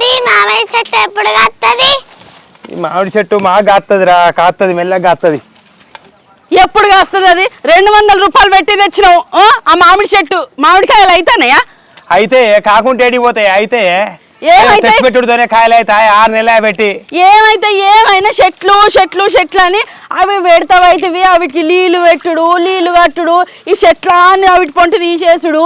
Daddy మామిడి చెట్టు ఎప్పుడు కాస్తది? ఈ మామిడి చెట్టు మాకు కాస్తదిరా, కాస్తది, మెల్లగా కాస్తది. ఎప్పుడు కాస్తుంది అది? 200 రూపాయలు పెట్టి తెచ్చినావు ఆ మామిడి చెట్టు. మామిడికాయలు అయితేనయా? అయితే కాకుంటే పోతాయి. అయితే పెట్టుడుతోనే కాయలు అవుతాయి. 6 నెలలు పెట్టి ఏమైతే ఏమైనా చెట్లు చెట్లు చెట్లు అని అవి పెడతావైతివి. అవిటికి నీళ్లు పెట్టుడు, నీళ్లు కట్టుడు, ఈ చెట్లని అవిటి పొంటి తీసేసుడు,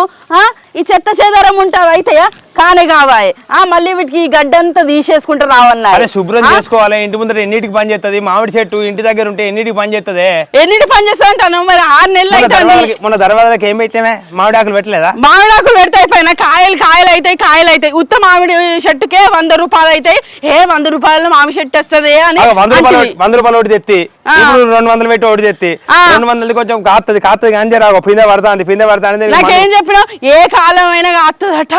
ఈ చెత్త చెదరం ఉంటావు అయితేయా? కానే కావాలి. మళ్ళీ వీటికి ఈ గడ్డంతా తీసేసుకుంటూ రావన్నారు. శుభ్రం చేసుకోవాలి. ఇంటి ముందర ఎన్నిటికి పని చేస్తుంది? మామిడి చెట్టు ఇంటి దగ్గర ఉంటే ఎన్నిటికి పని చేస్తుంది? ఎన్నిటి పని చేస్తా అంటాను మరి. 6 నెలలు అయితే మొన్న దర్వాజాలకు ఏం పెట్టామే? మామిడి ఆకులు పెట్టలేదా? మామిడి ఆకులు పెడితే అయిపోయినా కాయలు కాయలు అవుతాయి, కాయలు అవుతాయి. ఉత్త మామిడి చెట్టుకే 100 రూపాయలు అవుతాయి. 100 రూపాయలు మామిడి చెట్టు వస్తుంది అని 100 రూపాయలు ఒకటి తెత్తి, 200 పెట్టి ఒకటి తెత్తి, 200 కొంచెం కాస్తుంది. కాస్తుంది కానీ రావు, పిందె పడుతుంది, పిందె పడుతుంది. నాకేం చెప్పినావు? ఏ కాలం అయినా కాస్తుందట,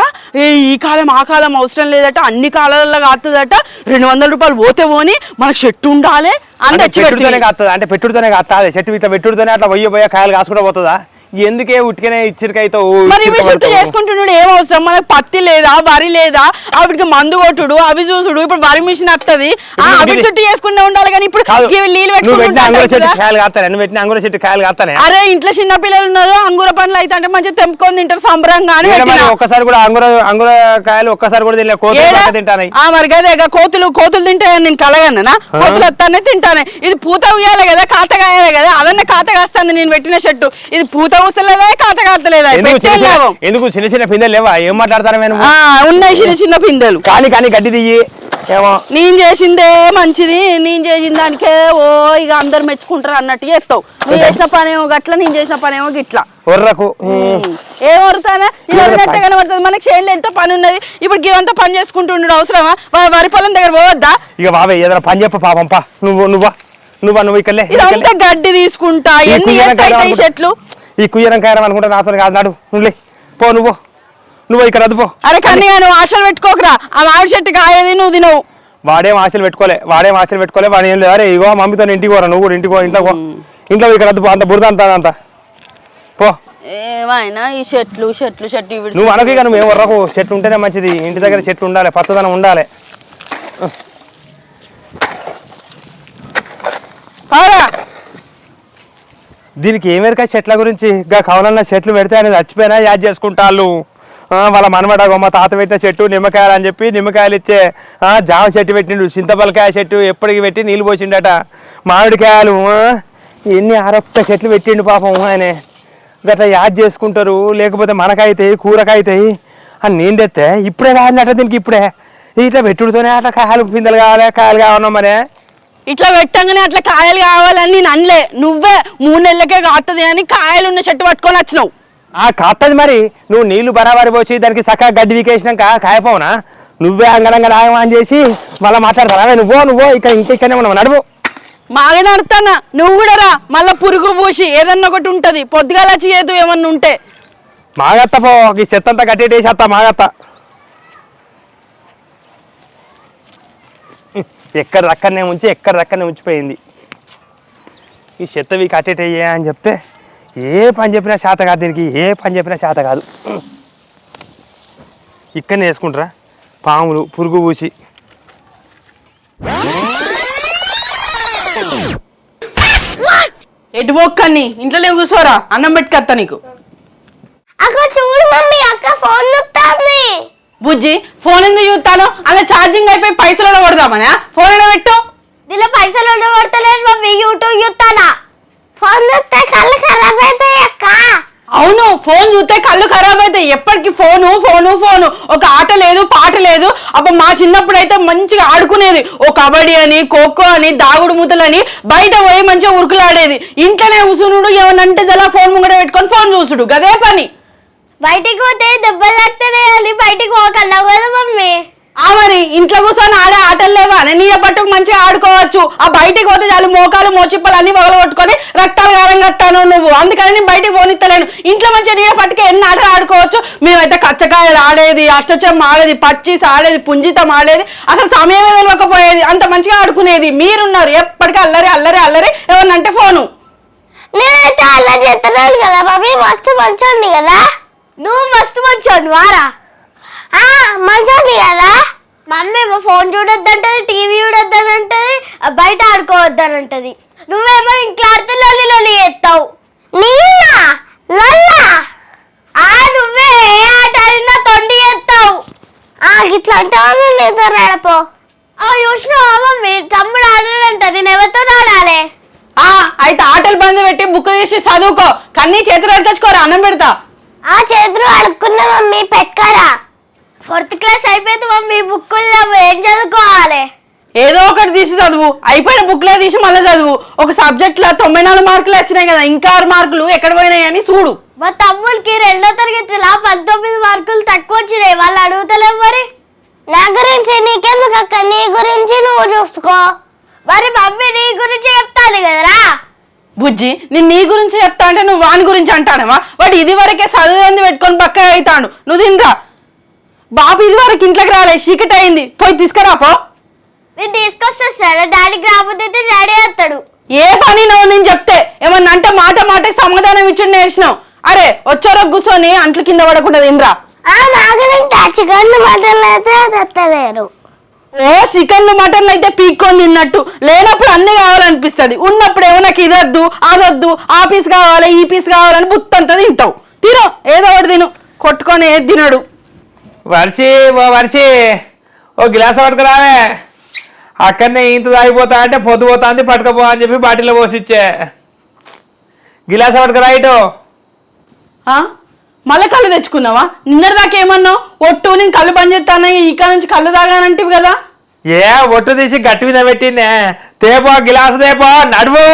ఈ కాలం ఆ కాలం అవసరం లేదట, అన్ని కాలాలలో కాస్తుందట. 200 రూపాయలు పోతే పోని మనకు చెట్టు ఉండాలి. అంటే పెట్టుడుతోనే కాస్తుంది. అంటే పెట్టుడుతోనే కాస్తుంది చెట్టు. ఇట్లా పెట్టుడుతోనే అట్లా పోయే కాయలు కాసుకుంటూ పోతుందా? ఎందుకే ఉట్టికనే ఇచ్చిరికైతే చేసుకుంటున్నాడు. ఏం అవసరం మనకు? పత్తి లేదా, వరి లేదా, ఆవిడికి మందు కొట్టుడు, అవి చూసుడు. ఇప్పుడు వరి మిషన్ వస్తుంది, అవి చుట్టూ చేసుకుంటూ ఉండాలి. కానీ ఇప్పుడు నీళ్ళు పెట్టుకుంటే అంగుర చెట్టు కాయలు కాస్తానే. అరే ఇంట్లో చిన్న పిల్లలు ఉన్నారు, అంగుర పండ్లు అయితే అంటే మంచిగా తెంపుకొని తింటారు సంబరంగా. ఒక్కసారి కూడా అంగుర కాయలు ఒక్కసారి కూడా తింటాను. మరి అదే కోతులు తింటే నేను కలగన్నా? కోతులు వస్తానే తింటానే. ఇది పూత ఉయ్యాలి కదా, కాత కాయాలి కదా. అదన్నా కాత కాస్తాను నేను పెట్టిన చెట్టు. ఇది పూత ఊసలేదా, కాత కాతలేదా? ఎందుకు చిన్న చిన్న పిందెలు లేవా? ఏం మాట్లాడతారా? ఉన్నాయి చిన్న చిన్న పిందెలు. కానీ గడ్డి దియ్యి. ఏమో నేను చేసిందే మంచిది, నేను చేసిన దానికే ఇక అందరు మెచ్చుకుంటారు అన్నట్టు చేస్తావు. నువ్వు చేసిన పనేమో గట్ల, నేను చేసిన పనేమో గిట్లా. ఒర్రకు ఏం వరుతానా? ఇలాంటి కనబడుతుంది. మనకి చేనులో ఎంత పని ఉన్నది. ఇప్పుడు ఇవంతా పని చేసుకుంటుండడు అవసరమా? వరి పొలం దగ్గర పోవద్దా? ఇక బాబా ఏదైనా పని చెప్ప పాపం. నువ్వు ఇక్కడ ఇదంతా గడ్డి తీసుకుంటా. ఎన్ని చెట్లు? ఈ కుయ్యరం కాయరం అనుకుంటా నాతో కాదు. నాడు నువ్వులే పో, నువ్వు ఇక్కడ అద్దుపో. అరే కన్నయ్య, నువ్వు ఆశలు పెట్టుకోకరా. ఆ మామిడి చెట్టు కాయది, నువ్వు తినవు. వాడేం ఆశలు పెట్టుకోలే. వాడు ఏం లేదు. అరే ఇగో మమ్మీతో ఇంటికి పోరా, నువ్వు కూడా ఇంటికి పో. ఇంట్లో ఇక్కడ అద్దుపో. అంత బురద అంతా పో. ఏమైనా ఈ చెట్లు చెట్లు చెట్టు నువ్వు అనకు. ఇక నువ్వు ఏం వర్రకు. చెట్లు ఉంటేనే మంచిది. ఇంటి దగ్గర చెట్లు ఉండాలి, పచ్చదనం ఉండాలి. దీనికి ఏమేరక చెట్ల గురించి? ఇంకా కవలన్న చెట్లు పెడితే అనేది చచ్చిపోయినా యాడ్ చేసుకుంటాళ్ళు. వాళ్ళ మనమడ మా తాత పెట్టిన చెట్టు నిమ్మకాయలు అని చెప్పి నిమ్మకాయలు ఇచ్చే జామ చెట్టు పెట్టిండు, చింతపలకాయ చెట్టు ఎప్పటికి పెట్టి నీళ్ళు పోసిండట. మామిడికాయలు ఎన్ని ఆరొక్క చెట్లు పెట్టిండు పాపం. ఆయన గట్లా యాడ్ చేసుకుంటారు. లేకపోతే మనకైతాయి, కూరకైతాయి అని నేను తెస్తే ఇప్పుడే కాదన్నట. దీనికి ఇప్పుడే ఇట్లా పెట్టుడుతోనే అట్లా కాయలు పిందెలు కావాలన్నా మరే. ఇట్లా పెట్టంగానే అట్లా కాయలు కావాలని నేను అనలే. నువ్వే 3 నెలలకే కాస్తుంది అని కాయలు ఉన్న చెట్టు పట్టుకొని వచ్చినావు. కాస్తుంది మరి. నువ్వు నీళ్లు బరాబరి పోసి దానికి చక్కగా గడ్డి వీకేసినాక కాయపోవునా? నువ్వే అంగడంగా ఆగమని చేసి మళ్ళీ మాట్లాడతావా? నువ్వు ఇక్కడనే ఉన్నావు. నడువు. మాగా నడుతానా? నువ్వు కూడా రా. మళ్ళీ పురుగు పూసి ఏదన్నా ఒకటి ఉంటది. పొద్దుగాల చేయదు ఏమన్నా ఉంటే. మాగత్త పో. ఈ చెత్తంతా కట్టేసేస్తా మాగత్త. ఎక్కడ రక్కనే ఉంచిపోయింది. ఈ చెత్తవి కట్టేటయ్యా అని చెప్తే ఏ పని చెప్పినా చేత కాదు. దీనికి ఏ పని చెప్పినా చేత కాదు. ఇక్కడనే వేసుకుంటారా పాములు, పురుగు పూసి. ఎటు పోక్కని ఇంట్లో కూర్చోరా, అన్నం పెట్టుకొస్తా నీకు. చూడు మమ్మీ, అక్క ఫోన్ చూస్తుంది. బుజ్జి ఫోన్ ఎందుకు చూస్తాను? అలా ఛార్జింగ్ అయిపోయి పైసలు కొడదామనా? ఫోన్ ఎడ పెట్టు. దీనిలో పైసలు కొడతలేదు మమ్మీ, యూట్యూబ్ చూస్తానా. ఫోన్ చూస్తే కళ్ళు ఖరాబ్ అవుతాయి అక్క. అవును, ఫోన్ చూస్తే కళ్ళు ఖరాబ్ అవుతాయి. ఎప్పటికీ ఫోను ఫోను ఫోను. ఒక ఆట లేదు, పాట లేదు. అప్పుడు మా చిన్నప్పుడు అయితే మంచిగా ఆడుకునేది. ఓ కబడ్డీ అని, ఖోఖో అని, దాగుడు మూతలని, బయట పోయి మంచిగా ఉరుకులాడేది. ఇంట్లోనే ఉసునుడు, ఏమనంటే జలా ఫోన్ ముంగడ పెట్టుకొని ఫోన్ చూసుడు, గదే పని. బయటికి పోతే దెబ్బలు తాకుతానే అని బయటికి పోకన్నావు కదా మమ్మీ. మరి ఇంట్లో కూర్చొని ఆడే ఆటలు లేవా? నీడ పట్టుకు మంచిగా ఆడుకోవచ్చు. ఆ బయటికి పోతే చాలు మోకాలు మోచిప్పలు అన్ని పగల కొట్టుకొని రక్తాలు కారంగస్తాను నువ్వు. అందుకని నేను బయటికి పోనిస్తలేను. ఇంట్లో మంచిగా నీడ పట్టుకు ఎన్ని ఆటలు ఆడుకోవచ్చు. మేమైతే కచ్చకాయలు ఆడేది, అష్టచమ్మ ఆడేది, పచ్చీస్ ఆడేది, పుంజితం ఆడేది. అసలు సమయమే తెలియకపోయేది. అంత మంచిగా ఆడుకునేది. మీరున్నారు ఎప్పటికీ అల్లరి అల్లరి అల్లరి. ఏమన్నంటే ఫోను. నేనైతే అల్లరి చేస్తున్నాను కదా మమ్మీ, మస్తు మంచోండి కదా. నువ్వు మస్తు మంచోండి వారా. మంచోండి కదా. మమ్మీ ఏమో ఫోన్ చూడొద్దంటది, టీవీ చూడొద్దనంటది, బయట ఆడుకోవద్దనంటది. నువ్వేమో ఇంట్లో ఆడితే లొల్లి లొల్లి చేస్తావు. నీనా లొల్లా నువ్వే ఏ ఆట ఆడినా తొండి చేస్తావు. ఇట్లా అంటే వాళ్ళు లేదు రాడపో. చూసినావా మమ్మీ తమ్ముడు ఆడాలంట, నేను ఎవరితో ఆడాలి? అయితే ఆటలు బంద్ పెట్టి బుక్ చేసి చదువుకో. కన్నీ చేతులు అడకొచ్చుకోరా, అన్నం పెడతా. చేతులు అడుక్కున్నా మమ్మీ పెట్టుకోరా. 4th క్లాస్ అయిపోయింది మమ్మీ, బుక్కుల్లో ఏం చదువుకోవాలి? ఏదో ఒకటి తీసి చదువు. అయిపోయిన బుక్లో తీసి మళ్ళీ చదువు. ఒక సబ్జెక్ట్ లో 94 మార్కులు వచ్చినాయి కదా, ఇంకా 6 మార్కులు ఎక్కడ పోయినాయి అని చూడు. మా తమ్ముడికి 2వ తరగతిలో 19 మార్కులు తక్కువ వచ్చినాయి. వాళ్ళు అడుగుతలేవు మరి. నా గురించి నీకెందుకు అక్క, నీ గురించి నువ్వు చూసుకో. మరి మమ్మీ నీ గురించి చెప్తాను కదరా. బుజ్జి, నేను నీ గురించి చెప్తా అంటే నువ్వు వాని గురించి అంటానవా? వాడు ఇది వరకే చదువు పెట్టుకొని పక్క అవుతాడు. నువ్వు తినరా. బాబు ఇది వరకు ఇంట్లోకి రాలే, చీకటి అయింది, పోయి తీసుకురాపో. నేను తీసుకొస్తాను, డాడీకి రాకపోతే డాడీ వస్తాడు. ఏ పని నువ్వు నేను చెప్తే ఏమన్నా అంటే మాట మాటకి సమాధానం ఇచ్చి నేర్చినావు. అరే వచ్చారో కూర్చొని అంట్లు కింద పడకుండా తినరా. చికెన్ మటన్లు అయితే తెత్తలేరు. చికెన్లు మటన్లు అయితే పీక్కొని తిన్నట్టు, లేనప్పుడు అన్ని కావాలనిపిస్తుంది. ఉన్నప్పుడు ఏమో నాకు ఇదొద్దు అదొద్దు, ఆ పీస్ కావాలి ఈ పీస్ కావాలని బుత్తంతా తింటావు. తిను, ఏదో ఒకటి తిను. కొట్టుకొని ఏది తినడు. వర్షి ఓ గ్లాస్ పట్టుకురావే. అక్కడనే ఇంత తాగిపోతా అంటే పొద్దుపోతుంది, పట్టుకపో అని చెప్పి బాటిల్లో పోసిచ్చే. గిలాస పట్టుకురా ఇటు. మళ్ళీ కళ్ళు తెచ్చుకున్నావా? నిన్నటి దాకా ఏమన్నావు? ఒట్టు నేను కళ్ళు పని చేస్తాను, ఇక నుంచి కళ్ళు తాగానంటివి కదా. ఒట్టు తీసి గట్టి మీద పెట్టిందే. తేపో గిలాసు తేపో, నడువు.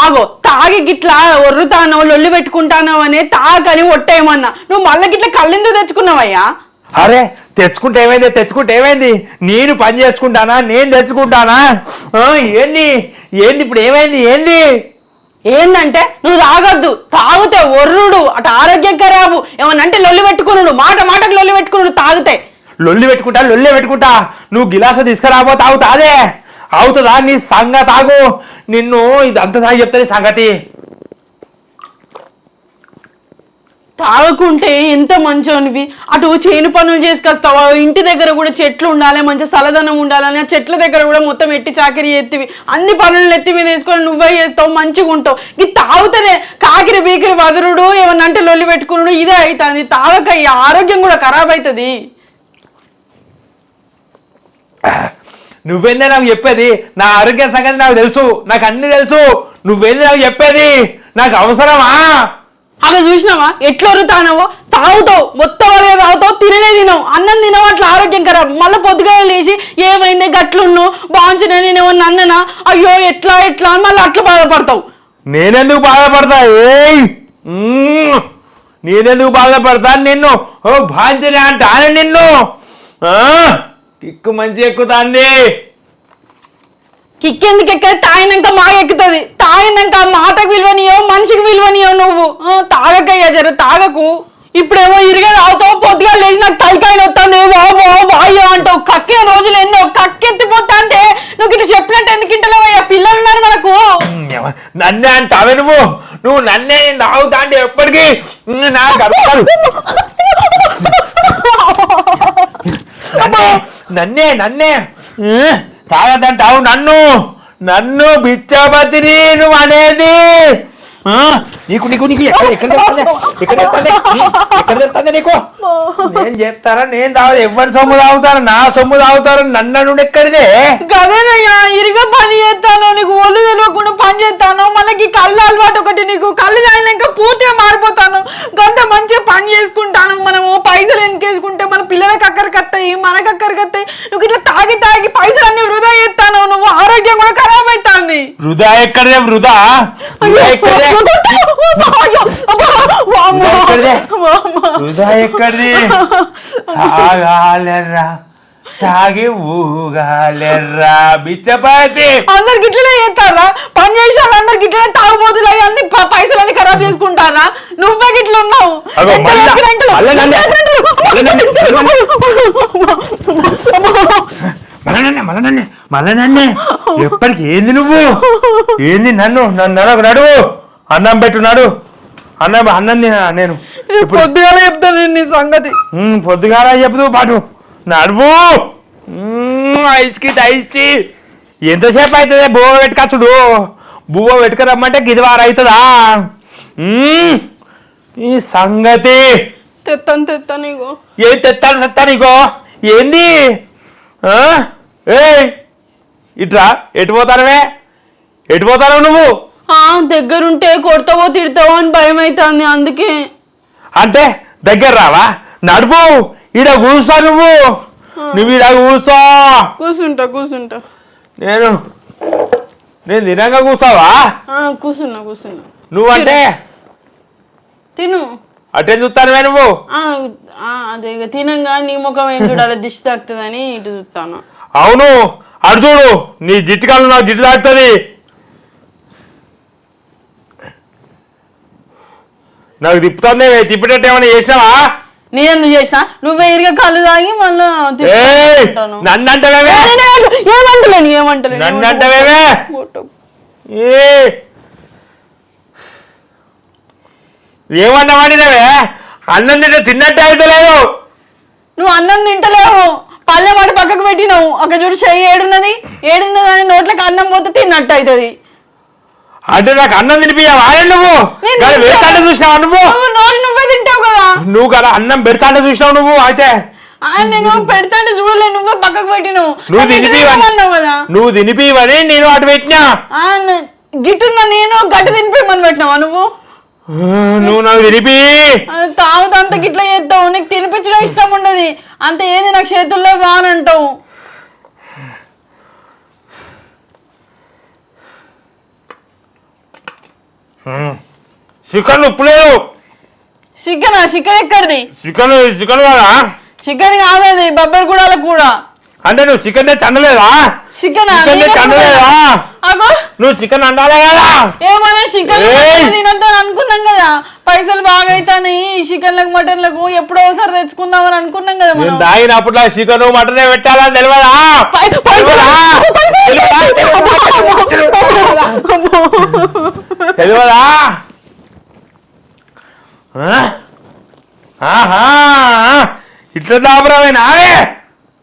అగో తాగి గిట్లా ఒర్రుతానో లొల్లి పెట్టుకుంటానో అనే తాగని ఒట్టేమన్నా. నువ్వు మళ్ళీ గిట్లా కళ్ళెందుకు తెచ్చుకున్నావయ్యా? అరే తెచ్చుకుంటే ఏమైంది, తెచ్చుకుంటే ఏమైంది? నేను పని చేసుకుంటానా, నేను తెచ్చుకుంటానా? ఏంది ఏంది ఇప్పుడు ఏమైంది? ఏందంటే నువ్వు తాగొద్దు, తాగితే ఒర్రుడు, అటు ఆరోగ్యం ఖరాబు. ఏమన్నంటే లొల్లి పెట్టుకున్నాడు, మాటకు లొల్లి పెట్టుకున్నాడు. తాగితే లొల్లి పెట్టుకుంటా. నువ్వు గిలాస తీసుకురాబో, తాగుతాదే. అవుతుందా నీ సంగతి? తాగు. నిన్ను ఇదంతా తాగి చెప్తా నీ సంగతి. తాగకుంటే ఎంత మంచోనివి. అటు చేను పనులు చేసుకొస్తావా, ఇంటి దగ్గర కూడా చెట్లు ఉండాలి, మంచి చల్లదనం ఉండాలని ఆ చెట్ల దగ్గర కూడా మొత్తం ఎట్టి చాకరీ ఎత్తివి, అన్ని పనులు ఎత్తి మీద వేసుకొని నువ్వే చేస్తావు, మంచిగా ఉంటావు. ఇది తాగుతనే కాకిరి బీకిరి వదరుడు, ఏమన్నా అంటే లొల్లి పెట్టుకున్నాడు, ఇదే అవుతుంది. తాగక ఆరోగ్యం కూడా ఖరాబ్ అవుతుంది. నువ్వేందే నాకు చెప్పేది? నా ఆరోగ్యం సంగతి నాకు తెలుసు, నాకు అన్ని తెలుసు. నువ్వేంది నాకు చెప్పేది? నాకు అవసరమా? అలా చూసినావా ఎట్లా వరుతానవో? తాగుతావు, మొత్తం వాళ్ళగా తాగుతావు, తినవు. అన్నం తినవు, అట్లా ఆరోగ్యం ఖరాబ్. మళ్ళీ పొద్దుగా లేచి ఏమైంది గట్లున్నావు, బాగుంచిన నేనేమన్నా అన్ననా, అయ్యో ఎట్లా అని మళ్ళీ అట్లా బాధపడతావు. నేనెందుకు బాధపడతా? నేనెందుకు బాధపడతా? నిన్ను బాంచనే అంటా నిన్ను. కిక్కు మంచి ఎక్కుతాంది. కిక్కెందుకు ఎక్కది? తాగినాక మాకు ఎక్కుతుంది. తాగినాక మాటకు విలువనియో, మనిషికి విలువనియో. నువ్వు తాగకయ్యా, జర తాగకు. ఇప్పుడేమో ఇరిగే తాగుతావు, పొద్దుగా లేచి నాకు తలకాయలు వస్తుంది, వాయో అంటావు. కక్కిన రోజులు ఎన్నో, కక్కెత్తిపోతా అంటే నువ్వు ఇట్లా చెప్పినట్టు ఎందుకు ఇంటలేవయ్యా? పిల్లలు ఉన్నారు మనకు. నన్నే అంటావే నువ్వు నన్నే తాగుతా అంటే ఎప్పటికీ నాకు అర్థం. నన్నే తాగదంటావు నన్ను బిచ్చబతిని నువ్వు అనేది. నీకు ఎక్కడ తెస్తుంది నీకు? నేను చేస్తారా? నేను తాగు ఎవరి సొమ్ము తాగుతాను? నా సొమ్ము తాగుతారు. నన్ను నుండి ఎక్కడిదే? కదేనయ్యా, ఇరిగా పని చేస్తాను, నీకు ఒళ్ళు తెలియకుండా పని చేస్తాను. మళ్ళీ కళ్ళు అలవాటు ఒకటి, నీకు కళ్ళు తాగినాక పూర్తిగా మారిపోతాను. గంత మంచిగా పని చేసుకుంటాను. మనము పైసలు ఎన్నికేసుకుంటే మన పిల్లలకి అక్కడికి వస్తాయి, మనకు అక్కడికి వస్తాయి. నువ్వు ఇట్లా తాగి పైసలు అన్ని వృధా చేస్తాను. నువ్వు ఆరోగ్యం కూడా ఖరాబ్ అవుతుంది. వృధా ఎక్కడే? వృధా ఎక్కడి? తాగాలెర్రా, తాగి ఊగాలెర్రా బిచ్చపాతి. అందరికి ఇట్లనే చేస్తారా? పని చేసే వాళ్ళు అందరికి ఇట్లనే తాగుబోతులు అన్ని పైసలన్నీ ఖరాబ్ చేసుకుంటారా? నువ్వే గిట్లా ఉన్నావు. మళ్ళా నన్నే ఎప్పటికి ఏంది నువ్వు? ఏంది నన్ను నడువు, అన్నం పెట్టున్నాడు. అన్నం తినా నేను. పొద్దుగాల చెప్తాను నీ సంగతి. పొద్దుగాల చెప్తూ పాటు నడువు ఐస్కి ఐస్కి ఎంతసేపు అవుతుంది బువ్వ పెట్టుకొచ్చుడు బువ్వ పెట్టుకు రమ్మంటే గిదివారు అవుతుందా ఈ సంగతి తెత్తాను ఇగో ఏం తెత్తాను ఇగో ఏంది ఏ ఇట్రా ఎటు పోతానవే నువ్వు దగ్గరుంటే కొడతావో తిడతావో అని భయం అవుతుంది అందుకే. అంటే దగ్గర రావా నడుపు ఈడ కూర్చో నువ్వు ఈడ కూర్చుంటా నేను తినంగా కూర్చోవా కూర్చున్నా నువ్వంటే తిను అటే చూస్తానువే నువ్వు అదే తినంగా నీ ముఖం ఏం చూడాలి దిష్టి తాకుతుందని ఇటు చూస్తాను. అవును అటు చూడు నీ జిట్టుకాలు నాకు జిట్టు తాకుతుంది నాకు తిప్పుతుంది తిప్పేటట్టు ఏమైనా చేసినావా నేను ఎందుకు చేసినా నువ్వే ఇరిగా కళ్ళు తాగి మళ్ళీ నన్నంటవేమే నన్నంటవేమే ఏమన్నా వాడినవే అన్నం తిన్నట్టు అయితే లేదు నువ్వు అన్నం తింటలేవు పల్లె మాట పక్కకు పెట్టినావు ఒక చూడు చెయ్యి ఏడున్నది అని నోట్లకి అన్నం పోతే తిన్నట్టు అవుతుంది. అంటే నాకు అన్నం తినిపియావా నువ్వు పెడతాంటే చూసినావా నువ్వే తింటావు కదా నువ్వు కదా అన్నం పెడతాంటే చూసినావు నువ్వు అయితే నేను పెడతాంటే చూడలే నువ్వే పక్కకు పెట్టినావు నువ్వు తినిపివని నేను అటు పెట్టినా గిట్టున్నా నేను గడ్డ తినిపిమని పెట్టినావా నువ్వు నాకు తినిపి తాగుతా అంత గిట్లా చేస్తావు నీకు తినిపించడం ఇష్టం ఉండదు అంత ఏది నాకు చేతుల్లో బానంటావు. చికెన్ ఉప్పు లేదు చికెన్ ఎక్కడిది చికెన్ కాదా చికెన్ కాదది బొబ్బరి కూడా కూడా అంటే నువ్వు చికెన్ చండలేదా చికెన్ చండలేదా నువ్వు చికెన్ అండాలే కదా ఏమన్నా చికెన్ తినద్దని అనుకున్నాం కదా పైసలు బాగా అవుతాయి చికెన్లకు మటన్లకు ఎప్పుడో ఒకసారి తెచ్చుకుందామని అనుకున్నాం కదా మనం దాగినప్పుడు చికెన్ మటనే పెట్టాలని తెలియదా తెలియదా ఇట్లా దాబరమేనా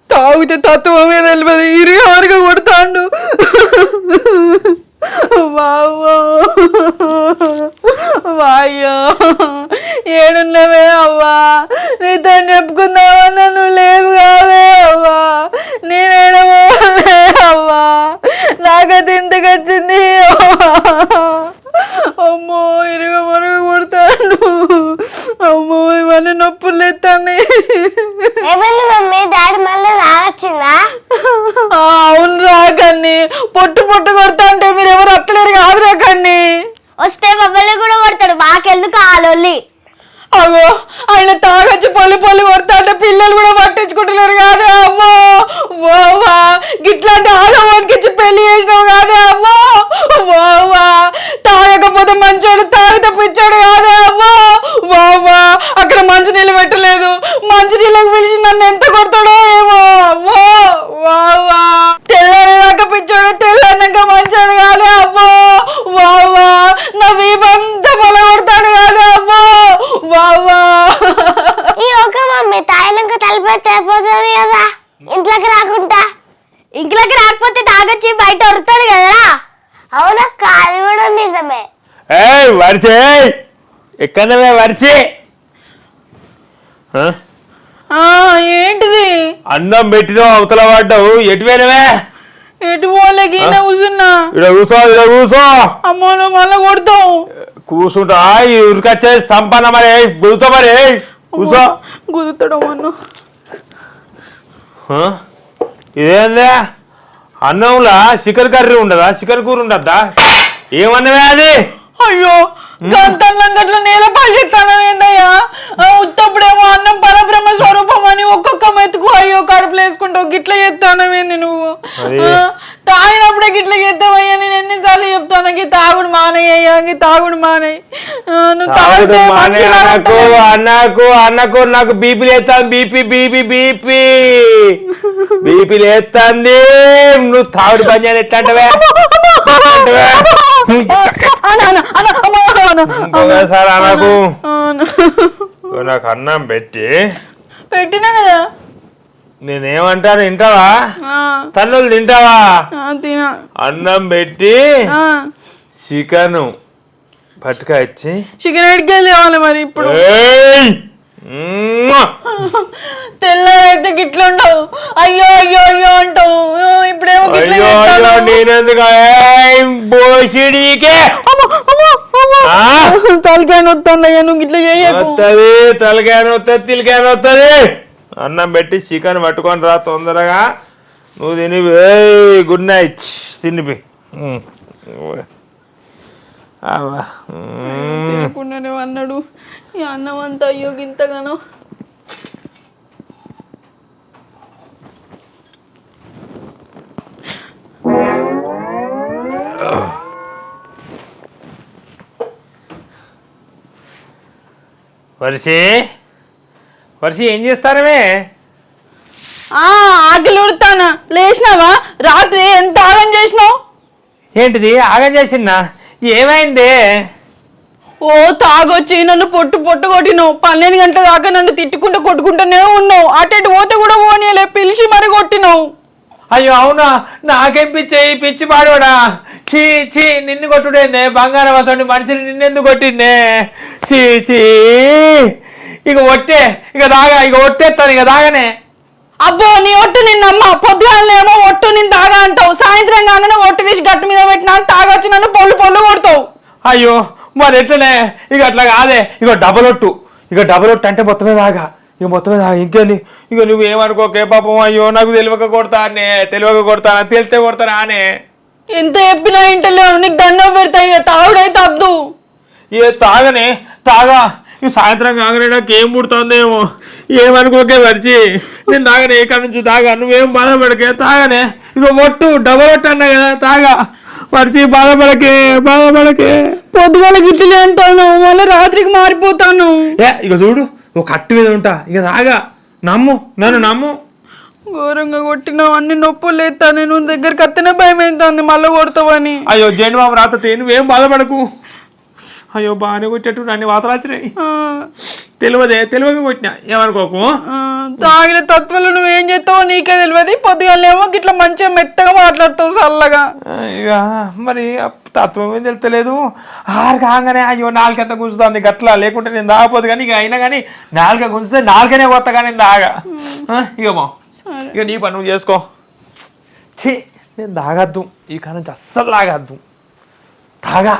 తాగితే తత్వమే తెలియదు ఇరుగా వరకు కొడతాండు వాయ్యో ఏడున్నవే అవ్వా నీతో చెప్పుకుందామన్నా నువ్వు లేవు కావే అవ్వా నేనేడమోలే అవ్వా నాకైతే ఇంతకు వచ్చింది అమ్మో ఇరుగా వరకు కొడతాడు అమ్మో ఇవన్నీ నొప్పులు లేస్తాయి. అవును రా కన్ని పొట్టు కొడతా అంటే మీరు ఎవరు అక్కలేరు కాదురా కన్ని వస్తే మమ్మల్ని కూడా కొడతాడు మాకెందుకు ఆలోల్లి అగో ఆయన తాగొచ్చి పొల్లి కొడతా అంటే పిల్లలు కూడా పట్టించుకుంటున్నారు కాదే అమ్మో ఓవా గిట్లాంటి ఆలోవానికి పెళ్లి చేసినావు కాదే అమ్మో ఓవా తాగకపోతే మంచోడు తాగితే పిచ్చాడు కాదే అమ్మో ఓవా అక్కడ మంచినీళ్ళు పెట్టలేదు మంచినీళ్ళకి పిలిచి నన్ను ఎంత కొడతాడో ఏమో అమ్మో ఓవా తెల్లారేదాకా పిచ్చాడు తెల్లన్నాక మంచోడు కాదే అమ్మో ఓవా నా వీపంతా పొల కొడతాడు కాదే అమ్మో ఈ ఒక మమ్మీ తాయినాక తలిపోతే అయిపోతుంది కదా ఇంట్లోకి రాకపోతే తాగొచ్చి బయట వరుతాడు కదా అవునా కాదు కూడా నిజమే వరిసే ఎక్కడవే వరిసే ఏంటిది అన్నం పెట్టినావు అవతల పడ్డావు ఎటువైనవే ఎటు పోలేకి కూర్చున్నా ఇక్కడ కూర్చో అమ్మో నువ్వు మళ్ళా కొడతావు కూర్చుంటా ఉరికొచ్చే సంపన్న మరి గుర్తా మరి కూర్చో గుర్తాడు అన్న ఇదేందా అన్నంలా చికెన్ కర్రీ ఉండదా చికెన్ కూర ఉండద్దా ఏమన్నవే అది అయ్యో గంటల్లో గట్ల నేల పళ్ళెత్తానం ఏందయ్యా ఉత్తప్పుడేమో అన్నం పరబ్రహ్మ స్వరూపం అని ఒక్కొక్క మెతుకు అయ్యో కడుపులు వేసుకుంటావు గిట్ల చేస్తానమేంది నువ్వు తాగినప్పుడే గిట్ల చేస్తావయ్యా నేను ఎన్నిసార్లు చెప్తాను తాగుడు మానయ్యా తాగుడు మానయ్య అన్నకు నాకు బీపీ లేస్తాను బీపీ లేస్తుంది నువ్వు తాగుడు పని అని ఎట్లా అంటవే నాకు అన్నం పెట్టినా కదా నేనేమంటాను తింటావా? తన్నులు తింటావా? తినా. అన్నం పెట్టి చికెన్ పట్టుకా ఇచ్చి చికెన్ ఎడికి లేవాలి మరి ఇప్పుడు. తెల్లారైతే గిట్ల ఉండవు. అయ్యో అయ్యో అయ్యో అంటావు. ఇప్పుడేమో నేనెందుకు తలకాయ నొత్తున్నాయా నువ్వు గిట్ల వస్తుంది, తలకాయ వస్తుంది, తిలకాయ వస్తుంది. అన్నం పెట్టి చికెన్ పట్టుకొని రా తొందరగా. నువ్వు తినిపి. Good night. తినిపి. తినకుండానే అన్నాడు. ఈ అన్నం అంతా అయ్యో గింతగానో. వర్షి వర్షి ఏం చేస్తానమే? ఆకలి ఉడతానా. లేచినావా? రాత్రి ఎంత ఆగం చేసినావు? ఏంటిది ఆగం చేసినా? ఏమైంది? ఓ తాగొచ్చి నన్ను పొట్టు పొట్టు కొట్టినావు. 12 గంటల దాకా నన్ను తిట్టుకుంటూ కొట్టుకుంటూనే ఉన్నావు. అటు పోతే కూడా పోనీలే, పిలిచి మరి కొట్టినావు. అయ్యో అవునా? నాకేం పిచ్చి పాడోడా. చీ చీ, నిన్ను కొట్టుడేందే? బంగారం వసండి మనిషిని నిన్నెందుకు కొట్టిందే? చీ చీ. ఇక ఒట్టే, ఇక దాగా, ఇక ఒట్టేస్తాను, ఇక దాగానే. అబ్బో నీ ఒట్టు నిన్నమ్మ. పొద్దుగానేమో ఒట్టు నేను తాగా అంటావు, సాయంత్రం కానీ ఒట్టు తీసి గట్టు మీద పెట్టినా తాగొచ్చి నన్ను పొల్లు పొల్లు కొడతావు. అయ్యో మరి ఎట్లనే? ఇక అట్లా కాదే. ఇక డబల్ ఒట్టు అంటే మొత్తమే దాగా, ఇక మొత్తమే దాగా. ఇంకేంది? ఇక నువ్వు ఏమనుకోకే పాపం. అయ్యో నాకు తెలియక కొడతానా? తెలిస్తే కొడతానా అనే. ఎంత చెప్పినా ఇంటలేవు. నీకు దండం పెడతాయి. ఇక తాగుడైతే అద్దు. ఏ తాగా ఇక సాయంత్రం కాగానే నాకు ఏం పుడుతుందేమో. ఏమనుకోకే మర్చి. నేను తాగనే, ఇక్కడ నుంచి తాగా. నువ్వేం బాధపడకే, తాగానే. ఇక ఒట్టు డబల్ ఒట్టు అన్నా కదా, తాగా. మర్చి బాధపడకే. పొద్దుగాల గిట్లే అంటాను, మళ్ళీ రాత్రికి మారిపోతాను. ఇక చూడు, ఒక కట్టు మీద ఉంటా. ఇక తాగా. నన్ను నమ్ము. ఘోరంగా కొట్టినావు. అన్ని నొప్పులు లేతా. నేను దగ్గరికి అత్తనే భయం అవుతుంది మళ్ళీ కొడతావని. అయ్యో జైన్ బాబు రాతే నువ్వేం బాధపడకు. అయ్యో బాగానే కొట్టేట్టు నన్ను వాతరాచినాయి. తెలియక కొట్టినా, ఏమనుకోకు. తాగిన తత్వాలు నువ్వేం చేస్తావో నీకే తెలియదు. పొద్దుగాలేమో గిట్లా మంచిగా మెత్తగా మాట్లాడతావు చల్లగా. ఇక మరి తత్వం ఏం తెలుస్తలేదు. 6 కాగానే అయ్యో 4 ఎంత గుంజుతుంది గట్లా. లేకుంటే నేను దాగపోదు. కానీ ఇక అయినా కానీ 4 గుంజితే 4 కొత్త కానీ నేను దాగా. ఇక నీ పని నువ్వు చేసుకో. ఛీ, నేను తాగద్దు. ఈ కాడ నుంచి అస్సలు తాగద్దు. తాగా